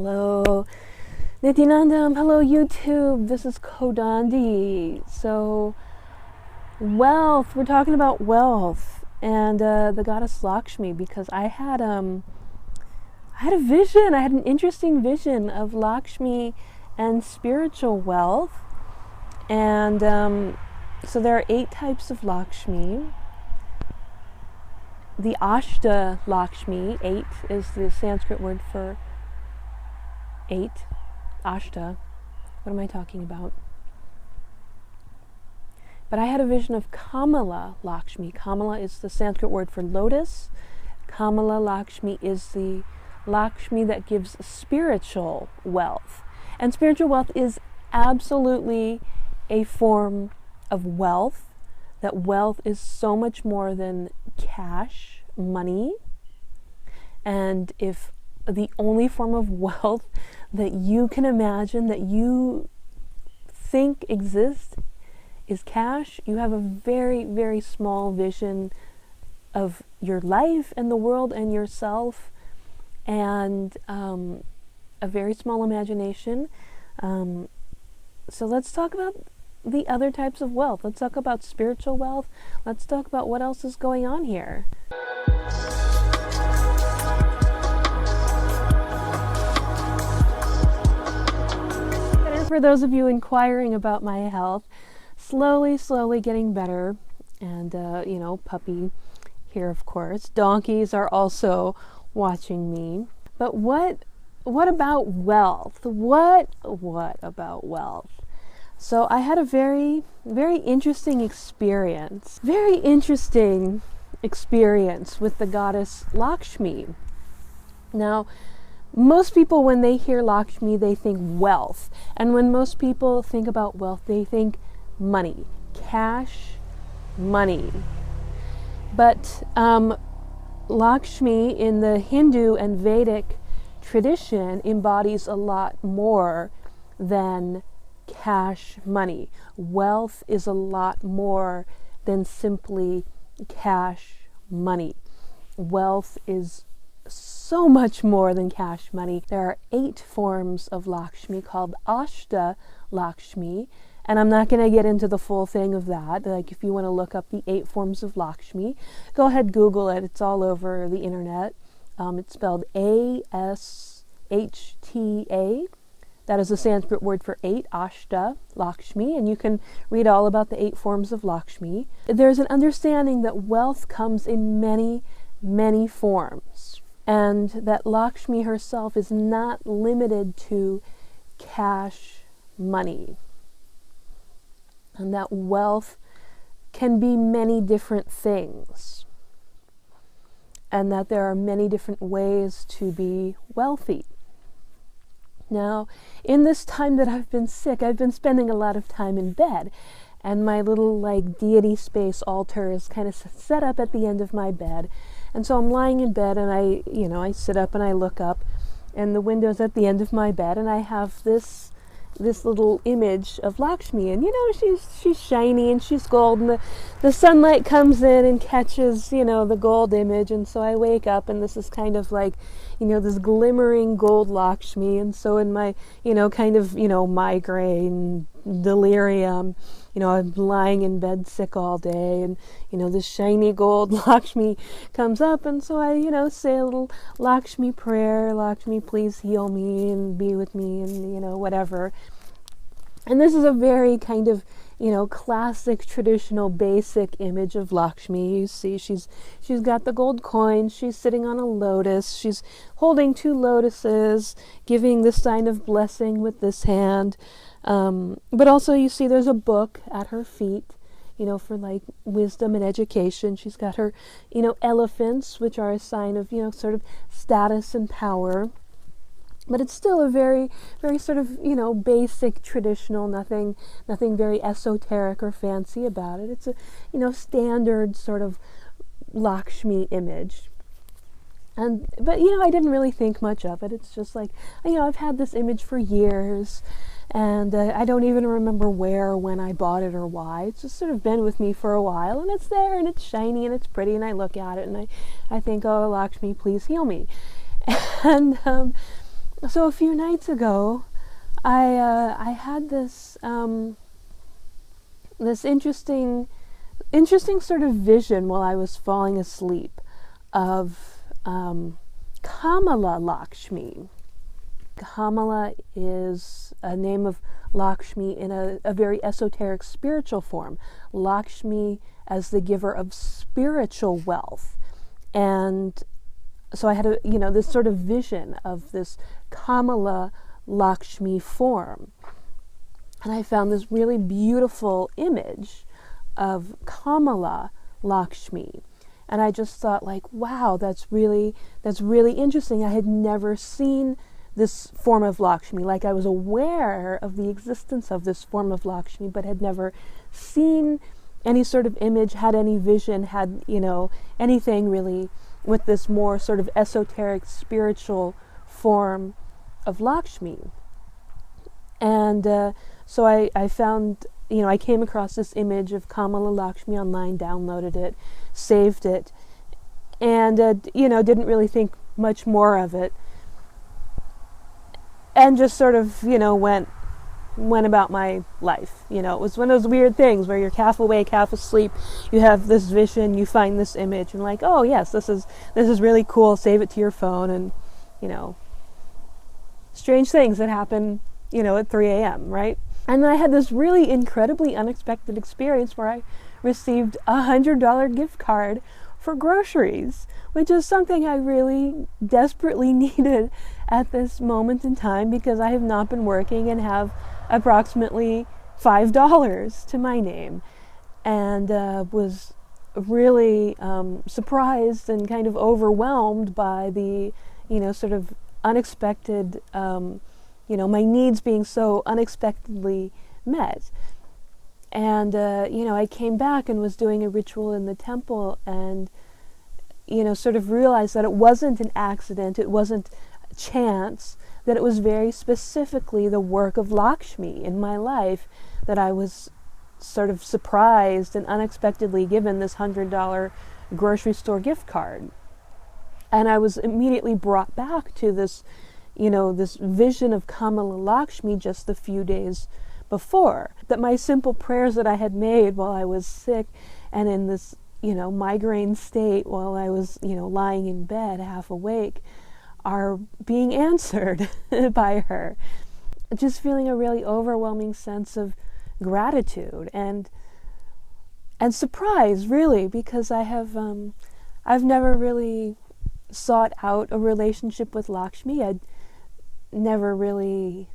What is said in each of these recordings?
Hello, Nithyanandam. Hello, YouTube. This is Kodandi. So, wealth. We're talking about wealth and the goddess Lakshmi, because I had a vision. I had an interesting vision of Lakshmi and spiritual wealth. And so there are 8 types of Lakshmi. The Ashta Lakshmi, 8 is the Sanskrit word for 8. Ashta. What am I talking about? But I had a vision of Kamala Lakshmi. Kamala is the Sanskrit word for lotus. Kamala Lakshmi is the Lakshmi that gives spiritual wealth. And spiritual wealth is absolutely a form of wealth. That wealth is so much more than cash, money. And if the only form of wealth that you can imagine, that you think exists, is cash, you have a very, very small vision of your life and the world and yourself, and a very small imagination. So let's talk about the other types of wealth. Let's talk about spiritual wealth. Let's talk about what else is going on here. And for those of you inquiring about my health, slowly getting better. And, puppy here, of course. Donkeys are also watching me. But what about wealth? What about wealth? So I had a very, very interesting experience. Very interesting experience with the goddess Lakshmi. Now, most people, when they hear Lakshmi, they think wealth. And when most people think about wealth, they think money. Cash, money. But Lakshmi in the Hindu and Vedic tradition embodies a lot more than cash money. Wealth is a lot more than simply cash money. Wealth is so much more than cash money. There are 8 forms of Lakshmi called Ashta Lakshmi, and I'm not going to get into the full thing of that. Like, if you want to look up the 8 forms of Lakshmi, go ahead, Google it. It's all over the internet. It's spelled A-S-H-T-A. That is a Sanskrit word for 8, Ashta Lakshmi, and you can read all about the 8 forms of Lakshmi. There's an understanding that wealth comes in many, many forms, and that Lakshmi herself is not limited to cash money, and that wealth can be many different things, and that there are many different ways to be wealthy. Now, in this time that I've been sick, I've been spending a lot of time in bed, and my little deity space altar is kind of set up at the end of my bed. And so I'm lying in bed, and I sit up and I look up, and the window's at the end of my bed, and I have this little image of Lakshmi, and she's shiny and she's gold, and the sunlight comes in and catches the gold image, and so I wake up, and this is kind of like this glimmering gold Lakshmi. And so in my migraine delirium, I'm lying in bed sick all day, and this shiny gold Lakshmi comes up, and so I say a little Lakshmi prayer. Lakshmi, please heal me and be with me, and whatever. And this is a very kind of classic, traditional, basic image of Lakshmi. You see, she's got the gold coin. She's sitting on a lotus. She's holding 2 lotuses, giving the sign of blessing with this hand. But also, you see, there's a book at her feet, for wisdom and education. She's got her, elephants, which are a sign of, sort of status and power. But it's still a very, very sort of, basic, traditional, nothing very esoteric or fancy about it. It's a, standard sort of Lakshmi image. But I didn't really think much of it. It's just like, I've had this image for years, and I don't even remember where or when I bought it or why. It's just sort of been with me for a while, and it's there, and it's shiny, and it's pretty, and I look at it, and I think, oh, Lakshmi, please heal me. And So a few nights ago, I had this this interesting sort of vision while I was falling asleep of Kamala Lakshmi. Kamala is a name of Lakshmi in a very esoteric spiritual form. Lakshmi as the giver of spiritual wealth. And so I had this sort of vision of this Kamala Lakshmi form. And I found this really beautiful image of Kamala Lakshmi. And I just thought, like, wow, that's really interesting. I had never seen this form of Lakshmi. Like, I was aware of the existence of this form of Lakshmi, but had never seen any sort of image, had any vision, had, anything really with this more sort of esoteric spiritual form of Lakshmi. And so I found, I came across this image of Kamala Lakshmi online, downloaded it, saved it, and, didn't really think much more of it. And just sort of, went about my life. It was one of those weird things where you're half awake, half asleep. You have this vision, you find this image, and like, oh yes, this is really cool. Save it to your phone, and strange things that happen, at 3 a.m. right? And I had this really incredibly unexpected experience where I received a $100 gift card for groceries, which is something I really desperately needed at this moment in time, because I have not been working and have approximately $5 to my name, and was really surprised and kind of overwhelmed by the, sort of unexpected, my needs being so unexpectedly met. And, I came back and was doing a ritual in the temple, and, sort of realized that it wasn't an accident, it wasn't chance, that it was very specifically the work of Lakshmi in my life, that I was sort of surprised and unexpectedly given this $100 grocery store gift card. And I was immediately brought back to this, this vision of Kamala Lakshmi just the few days before. That my simple prayers that I had made while I was sick and in this, migraine state while I was, lying in bed half awake, are being answered by her. Just feeling a really overwhelming sense of gratitude and surprise, really, because I've never really sought out a relationship with Lakshmi. I'd never really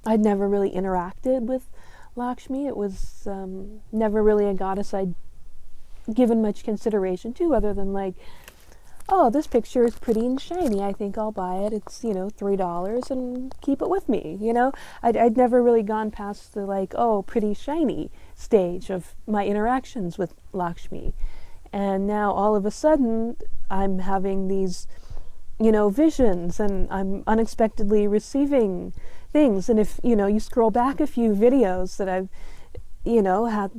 interacted with Lakshmi. It was never really a goddess I'd given much consideration to, other than like, oh, this picture is pretty and shiny, I think I'll buy it. It's, $3 and keep it with me, I'd never really gone past the like, oh, pretty shiny stage of my interactions with Lakshmi. And now all of a sudden I'm having these, visions, and I'm unexpectedly receiving things. And if, you scroll back a few videos that I've, had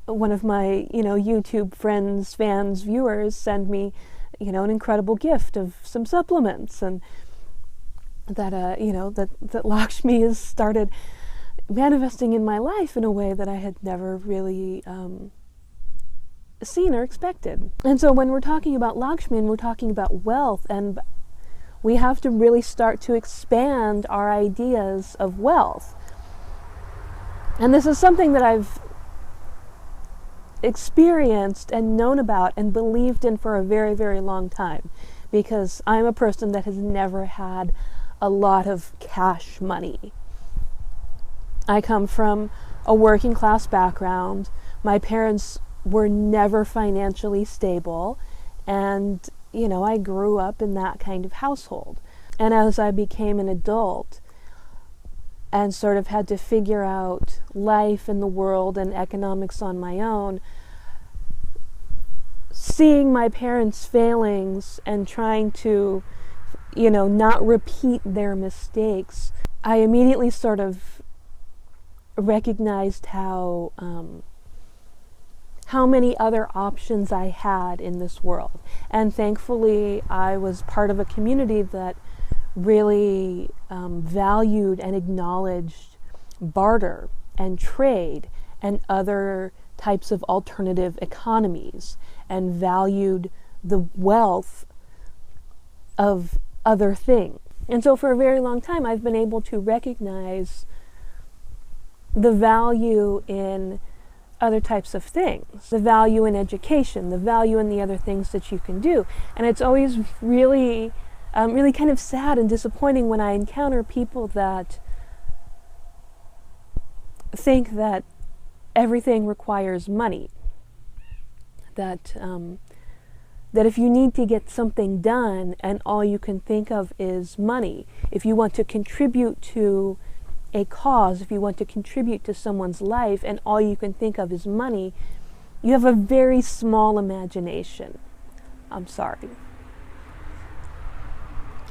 one of my, YouTube friends, fans, viewers send me, an incredible gift of some supplements, and that, that Lakshmi has started manifesting in my life in a way that I had never really seen or expected. And so when we're talking about Lakshmi and we're talking about wealth, and we have to really start to expand our ideas of wealth. And this is something that I've experienced and known about and believed in for a very, very long time, because I'm a person that has never had a lot of cash money. I come from a working class background. My parents were never financially stable, and I grew up in that kind of household. And as I became an adult and sort of had to figure out life and the world and economics on my own, seeing my parents' failings and trying to, not repeat their mistakes, I immediately sort of recognized how many other options I had in this world. And thankfully, I was part of a community that really valued and acknowledged barter and trade and other types of alternative economies, and valued the wealth of other things. And so for a very long time, I've been able to recognize the value in other types of things, the value in education, the value in the other things that you can do. And it's always really kind of sad and disappointing when I encounter people that think that everything requires money. That if you need to get something done and all you can think of is money, if you want to contribute to a cause, if you want to contribute to someone's life and all you can think of is money, you have a very small imagination. I'm sorry.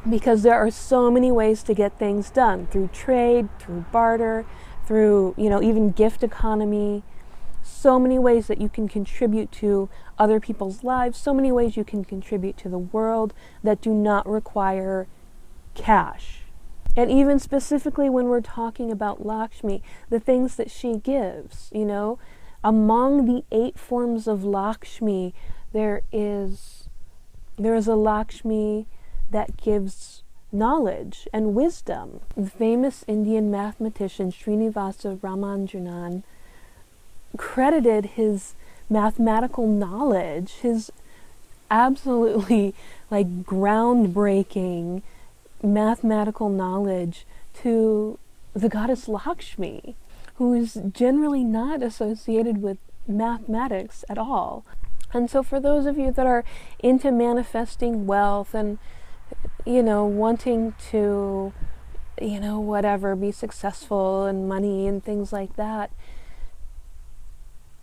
Because there are so many ways to get things done, through trade, through barter, through, even gift economy. So many ways that you can contribute to other people's lives, so many ways you can contribute to the world that do not require cash. And even specifically when we're talking about Lakshmi, the things that she gives, among the 8 forms of Lakshmi, there is a Lakshmi that gives knowledge and wisdom. The famous Indian mathematician Srinivasa Ramanujan credited his mathematical knowledge, his absolutely groundbreaking mathematical knowledge, to the goddess Lakshmi, who is generally not associated with mathematics at all. And so for those of you that are into manifesting wealth and wanting to be successful and money and things like that,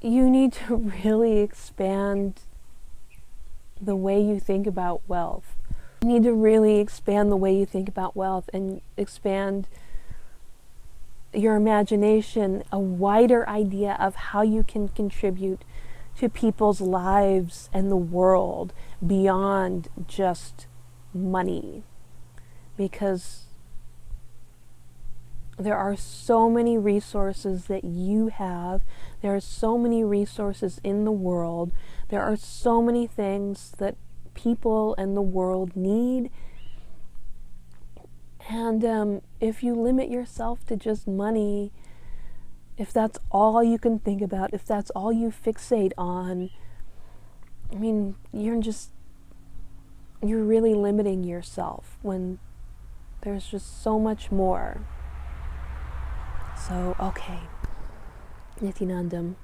you need to really expand the way you think about wealth. You need to really expand the way you think about wealth and expand your imagination, a wider idea of how you can contribute to people's lives and the world beyond just money. Because there are so many resources that you have. There are so many resources in the world. There are so many things that people and the world need. And if you limit yourself to just money, if that's all you can think about, if that's all you fixate on, you're really limiting yourself when there's just so much more. So, okay. Nithyanandam.